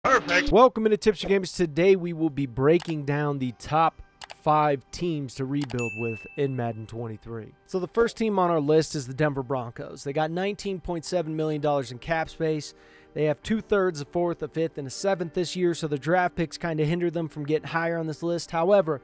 Perfect. Welcome into T4G Gamers. Today we will be breaking down the top 5 teams to rebuild with in Madden 23. So the first team on our list is the Denver Broncos. They got $19.7 million in cap space. They have 2/3, a 4th, a 5th, and a 7th this year, so the draft picks kind of hinder them from getting higher on this list. However,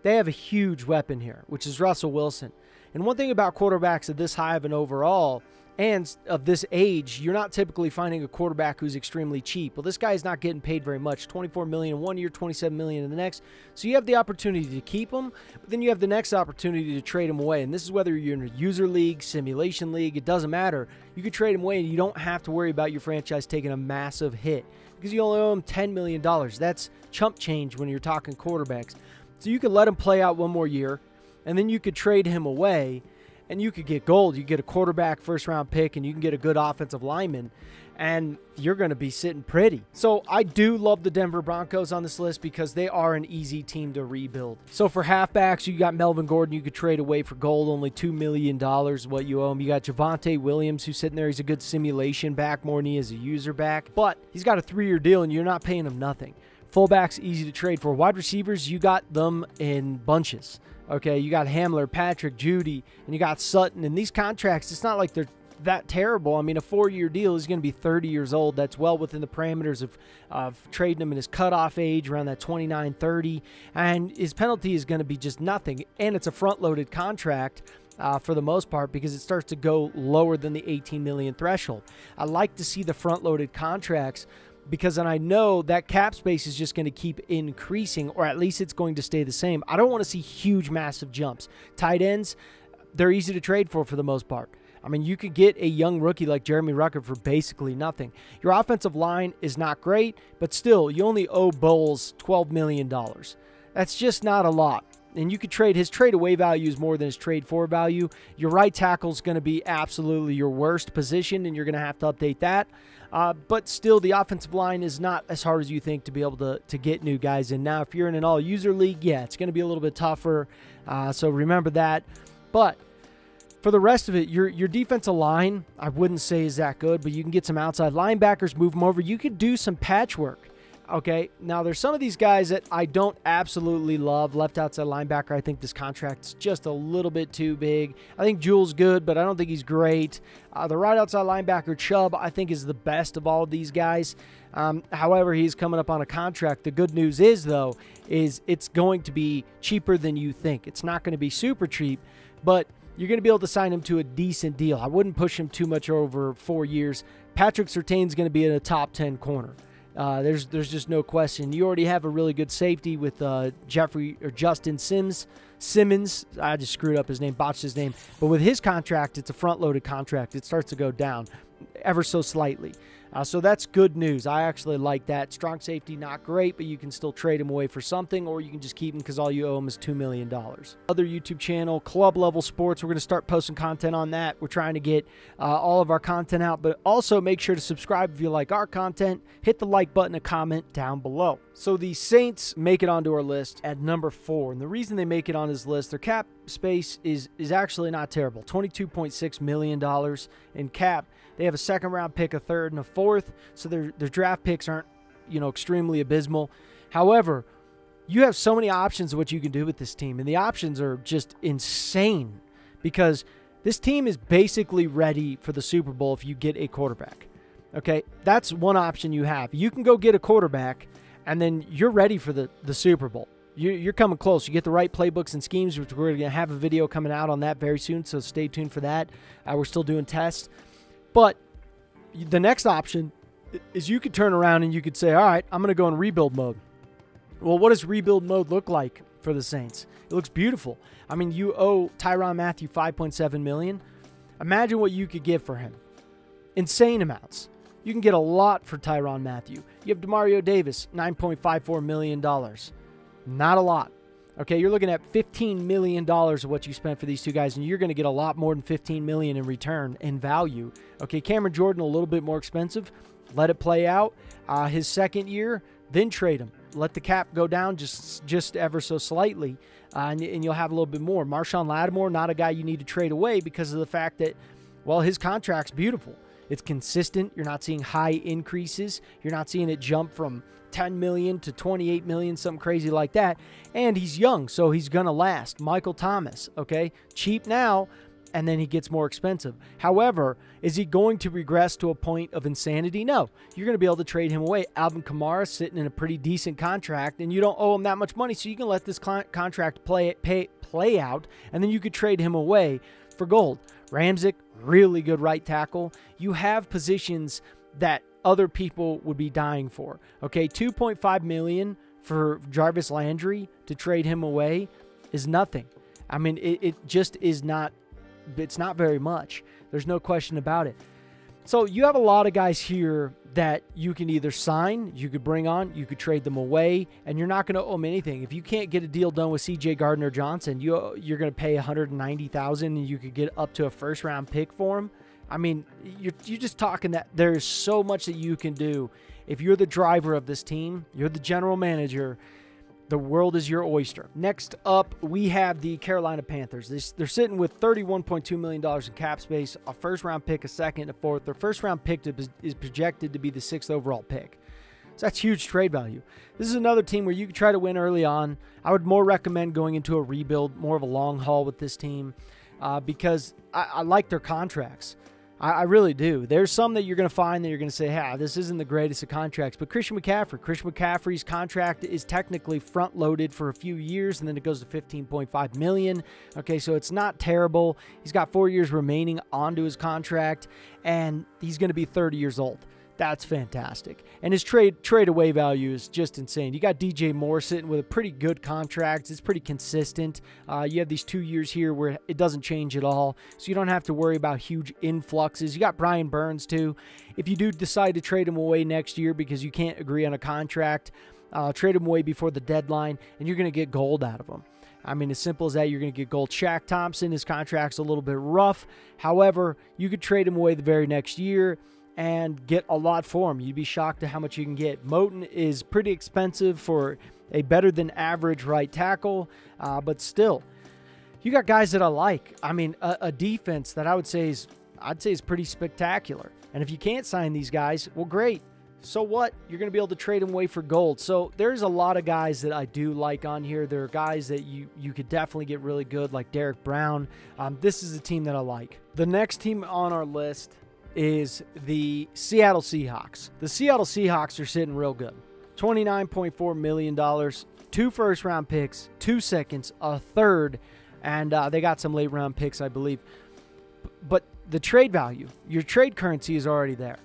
they have a huge weapon here, which is Russell Wilson. And one thing about quarterbacks at this high of an overall and of this age, you're not typically finding a quarterback who's extremely cheap. Well, this guy is not getting paid very much. $24 million in 1 year, $27 million in the next. So you have the opportunity to keep him, but then you have the next opportunity to trade him away. And this is whether you're in a user league, simulation league, it doesn't matter. You could trade him away and you don't have to worry about your franchise taking a massive hit because you only owe him $10 million. That's chump change when you're talking quarterbacks. So you could let him play out one more year, and then you could trade him away, and you could get gold. You get a quarterback, first-round pick, and you can get a good offensive lineman, and you're going to be sitting pretty. So I do love the Denver Broncos on this list because they are an easy team to rebuild. So for halfbacks, you got Melvin Gordon. You could trade away for gold, only $2 million what you owe him. You got Javonte Williams, who's sitting there. He's a good simulation back more than he is a user back, but he's got a 3-year deal, and you're not paying him nothing. Fullbacks, easy to trade for. Wide receivers, you got them in bunches. Okay, you got Hamler, Patrick, Judy, and you got Sutton. And these contracts, it's not like they're that terrible. I mean, a 4-year deal is going to be 30 years old. That's well within the parameters of trading him in his cutoff age, around that 29, 30. And his penalty is going to be just nothing. And it's a front-loaded contract for the most part because it starts to go lower than the 18 million threshold. I like to see the front-loaded contracts because then I know that cap space is just going to keep increasing, or at least it's going to stay the same. I don't want to see huge, massive jumps. Tight ends, they're easy to trade for the most part. I mean, you could get a young rookie like Jeremy Ruckert for basically nothing. Your offensive line is not great, but still, you only owe Bowles $12 million. That's just not a lot. And you could trade his trade away value is more than his trade for value. Your right tackle is going to be absolutely your worst position, and you're going to have to update that. But still, the offensive line is not as hard as you think to be able to get new guys in. Now, if you're in an all-user league, yeah, it's going to be a little bit tougher. So remember that. But for the rest of it, your defensive line, I wouldn't say is that good, but you can get some outside linebackers, move them over. You could do some patchwork. Okay, now there's some of these guys that I don't absolutely love. Left outside linebacker, I think this contract's just a little bit too big. I think Jules good, but I don't think he's great. The right outside linebacker, Chubb, I think is the best of all of these guys. However, he's coming up on a contract. The good news is, though, is it's going to be cheaper than you think. It's not going to be super cheap, but you're going to be able to sign him to a decent deal. I wouldn't push him too much over 4 years. Patrick Surtain's going to be in a top 10 corner. There's just no question. You already have a really good safety with Justin Simmons. I just screwed up his name, botched his name. But with his contract, it's a front-loaded contract. It starts to go down ever so slightly. So that's good news. I actually like that. Strong safety, not great, but you can still trade him away for something, or you can just keep him because all you owe him is $2 million. Other YouTube channel, Club Level Sports. We're going to start posting content on that. We're trying to get all of our content out, but also make sure to subscribe if you like our content. Hit the like button and comment down below. So the Saints make it onto our list at number 4, and the reason they make it on this list, their cap space is actually not terrible. $22.6 million in cap. They have a 2nd-round pick, a 3rd, and a 4th, so their draft picks aren't, extremely abysmal. However, you have so many options of what you can do with this team, and the options are just insane because this team is basically ready for the Super Bowl if you get a quarterback. Okay, that's one option you have. You can go get a quarterback, and then you're ready for the Super Bowl. You're coming close. You get the right playbooks and schemes, which we're going to have a video coming out on that very soon, so stay tuned for that. We're still doing tests. But the next option is you could turn around and you could say, all right, I'm going to go in rebuild mode. Well, what does rebuild mode look like for the Saints? It looks beautiful. I mean, you owe Tyrann Mathieu $5.7 million. Imagine what you could get for him. Insane amounts. You can get a lot for Tyrann Mathieu. You have Demario Davis, $9.54 million. Not a lot. Okay, you're looking at $15 million of what you spent for these two guys, and you're going to get a lot more than $15 million in return in value. Okay, Cameron Jordan, a little bit more expensive. Let it play out. His 2nd year, then trade him. Let the cap go down just ever so slightly, and you'll have a little bit more. Marshawn Lattimore, not a guy you need to trade away because of the fact that, well, his contract's beautiful. It's consistent. You're not seeing high increases. You're not seeing it jump from 10 million to 28 million, something crazy like that. And he's young, so he's going to last. Michael Thomas, okay? Cheap now, and then he gets more expensive. However, is he going to regress to a point of insanity? No. You're going to be able to trade him away. Alvin Kamara sitting in a pretty decent contract, and you don't owe him that much money, so you can let this contract play out, and then you could trade him away for gold. Ramczyk, really good right tackle. You have positions that other people would be dying for. Okay, $2.5 million for Jarvis Landry to trade him away is nothing. I mean, it just is not. It's not very much. There's no question about it. So you have a lot of guys here that you can either sign, you could bring on, you could trade them away, and you're not going to owe them anything. If you can't get a deal done with C.J. Gardner-Johnson, you're going to pay $190,000 and you could get up to a first-round pick for him. I mean, you're just talking that there's so much that you can do. If you're the driver of this team, you're the general manager, the world is your oyster. Next up, we have the Carolina Panthers. They're sitting with $31.2 million in cap space, a first-round pick, a second, a fourth. Their first-round pick is projected to be the 6th overall pick. So that's huge trade value. This is another team where you can try to win early on. I would more recommend going into a rebuild, more of a long haul with this team because I like their contracts. I really do. There's some that you're going to find that you're going to say, hey, this isn't the greatest of contracts. But Christian McCaffrey's contract is technically front-loaded for a few years, and then it goes to $15.5 million. Okay, so it's not terrible. He's got 4 years remaining onto his contract, and he's going to be 30 years old. That's fantastic. And his trade away value is just insane. You got DJ Moore sitting with a pretty good contract. It's pretty consistent. You have these 2 years here where it doesn't change at all, so you don't have to worry about huge influxes. You got Brian Burns, too. If you do decide to trade him away next year because you can't agree on a contract, trade him away before the deadline, and you're going to get gold out of him. I mean, as simple as that, you're going to get gold. Shaq Thompson, his contract's a little bit rough. However, you could trade him away the very next year and get a lot for him. You'd be shocked at how much you can get. Moton is pretty expensive for a better than average right tackle, but still, you got guys that I like. I mean, a defense that I'd say is pretty spectacular. And if you can't sign these guys, well, great. So what? You're going to be able to trade them away for gold. So there's a lot of guys that I do like on here. There are guys that you could definitely get really good, like Derek Brown. This is a team that I like. The next team on our list is the Seattle Seahawks. The Seattle Seahawks are sitting real good. $29.4 million, 2 first-round picks, 2 seconds, a third, and they got some late-round picks, I believe. But the trade value, your trade currency is already there,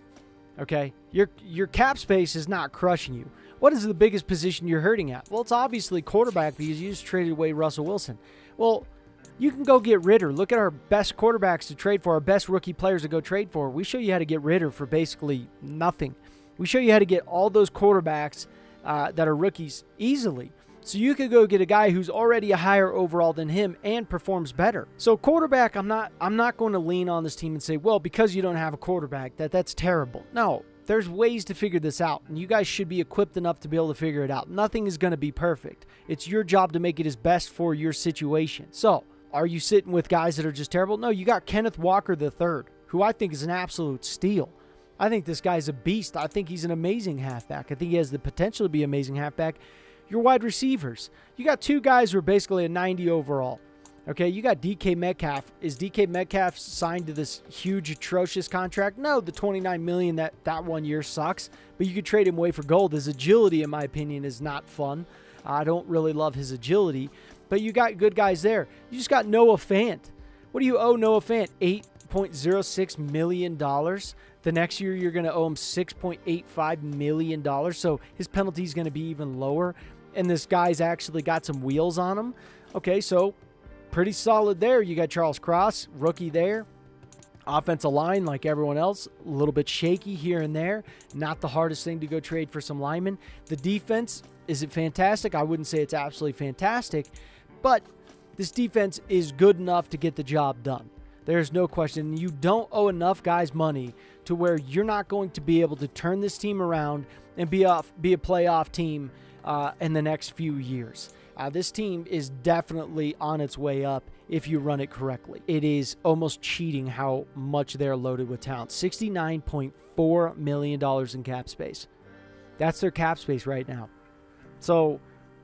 okay? Your cap space is not crushing you. What is the biggest position you're hurting at? Well, it's obviously quarterback because you just traded away Russell Wilson. Well, you can go get Ritter. Look at our best quarterbacks to trade for, our best rookie players to go trade for. We show you how to get Ritter for basically nothing. We show you how to get all those quarterbacks that are rookies easily. So you could go get a guy who's already a higher overall than him and performs better. So quarterback, I'm not going to lean on this team and say, well, because you don't have a quarterback, that's terrible. No, there's ways to figure this out, and you guys should be equipped enough to be able to figure it out. Nothing is going to be perfect. It's your job to make it as best for your situation. So are you sitting with guys that are just terrible? No, you got Kenneth Walker III, who I think is an absolute steal. I think this guy's a beast. I think he's an amazing halfback. I think he has the potential to be an amazing halfback. Your wide receivers, you got 2 guys who are basically a 90 overall. Okay, you got DK Metcalf. Is DK Metcalf signed to this huge, atrocious contract? No, the $29 million that 1 year sucks, but you could trade him away for gold. His agility, in my opinion, is not fun. I don't really love his agility. But you got good guys there. You just got Noah Fant. What do you owe Noah Fant? $8.06 million. The next year, you're going to owe him $6.85 million. So his penalty is going to be even lower. And this guy's actually got some wheels on him. Okay, so pretty solid there. You got Charles Cross, rookie there. Offensive line, like everyone else, a little bit shaky here and there. Not the hardest thing to go trade for some linemen. The defense, is it fantastic? I wouldn't say it's absolutely fantastic. But this defense is good enough to get the job done. There's no question. You don't owe enough guys money to where you're not going to be able to turn this team around and be a playoff team in the next few years. This team is definitely on its way up if you run it correctly. It is almost cheating how much they're loaded with talent. $69.4 million in cap space. That's their cap space right now. So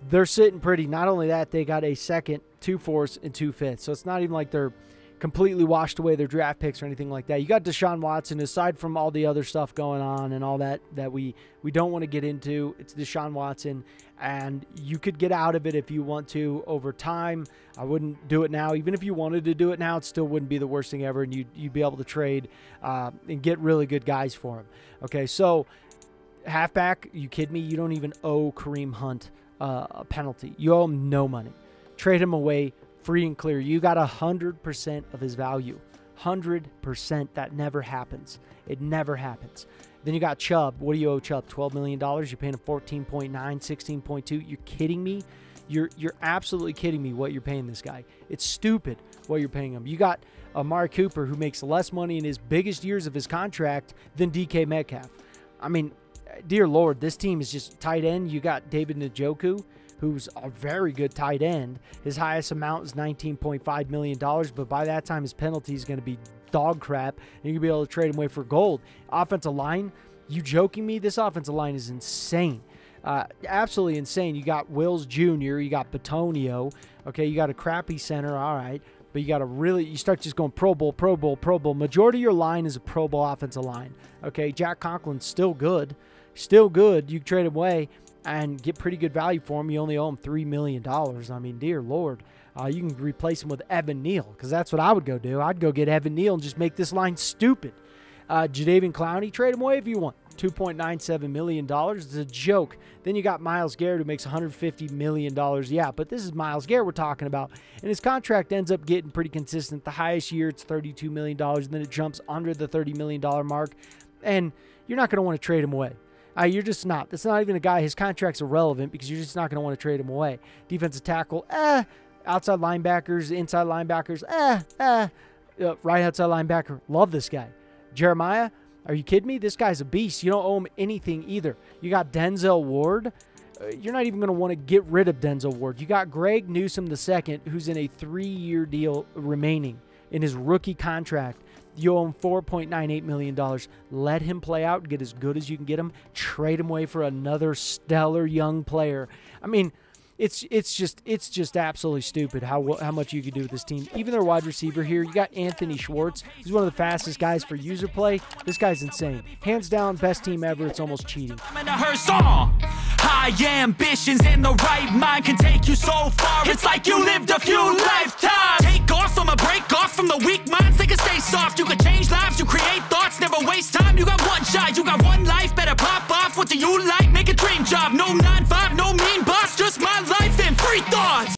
they're sitting pretty. Not only that, they got a second, 2 fourths, and 2 fifths. So it's not even like they're completely washed away their draft picks or anything like that. You got Deshaun Watson. Aside from all the other stuff going on and all that we don't want to get into, it's Deshaun Watson, and you could get out of it if you want to over time. I wouldn't do it now. Even if you wanted to do it now, it still wouldn't be the worst thing ever, and you'd be able to trade and get really good guys for him. Okay, so halfback, you kidding me? You don't even owe Kareem Hunt a penalty. You owe him no money. Trade him away free and clear. You got 100% of his value. 100%. That never happens. It never happens. Then you got Chubb. What do you owe Chubb? $12 million. You're paying him 14.9, 16.2. You're kidding me? You're absolutely kidding me what you're paying this guy. It's stupid what you're paying him. You got Amari Cooper, who makes less money in his biggest years of his contract than DK Metcalf. I mean, dear Lord, this team is just tight end. You got David Njoku, who's a very good tight end. His highest amount is $19.5 million, but by that time, his penalty is going to be dog crap, and you're going to be able to trade him away for gold. Offensive line, you joking me? This offensive line is insane. Absolutely insane. You got Wills Jr., you got Batonio. Okay, you got a crappy center, all right, but you got you start just going Pro Bowl, Pro Bowl, Pro Bowl. Majority of your line is a Pro Bowl offensive line. Okay, Jack Conklin's still good. Still good. You can trade him away and get pretty good value for him. You only owe him $3 million. I mean, dear Lord. You can replace him with Evan Neal, because that's what I would go do. I'd go get Evan Neal and just make this line stupid. Jadeveon Clowney, trade him away if you want. $2.97 million. It's a joke. Then you got Myles Garrett, who makes $150 million. Yeah, but this is Myles Garrett we're talking about. And his contract ends up getting pretty consistent. The highest year, it's $32 million. And then it jumps under the $30 million mark. And you're not going to want to trade him away. You're just not. That's not even a guy. His contract's irrelevant because you're just not going to want to trade him away. Defensive tackle, outside linebackers, inside linebackers, right outside linebacker. Love this guy. Jeremiah, are you kidding me? This guy's a beast. You don't owe him anything either. You got Denzel Ward. You're not even going to want to get rid of Denzel Ward. You got Greg Newsome II, who's in a 3-year deal remaining in his rookie contract. You owe him $4.98 million. Let him play out and get as good as you can get him. Trade him away for another stellar young player. I mean, it's just absolutely stupid how much you could do with this team. Even their wide receiver here, you got Anthony Schwartz. He's one of the fastest guys for user play. This guy's insane. Hands down, best team ever. It's almost cheating. High ambitions and the right mind can take you so far. It's like you lived a few lifetimes. Take off from a break off from the weak minds. They can stay soft. You can change lives. You create thoughts. Never waste time. You got one shot. You got one life. Better pop off. What do you like? Make a dream job. No 9-5. No mean boss. Just my life and free thoughts.